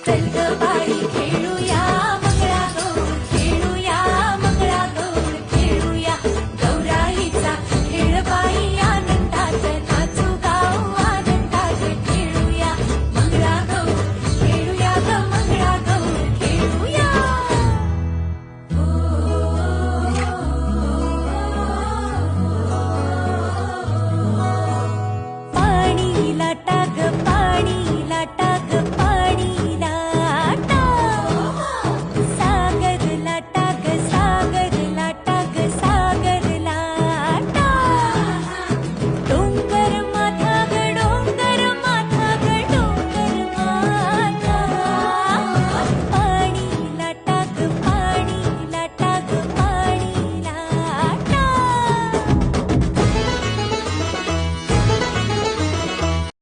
चल ग बाई खेळूया मंगळागौर खेळूया मंगळागौर खेळूया गौराईचा खेळ बाई आनंदात नाचू गाऊ आनंदात खेळूया मंगळागौर खेळूया ग मंगळागौर खेळूया पाणी लाटा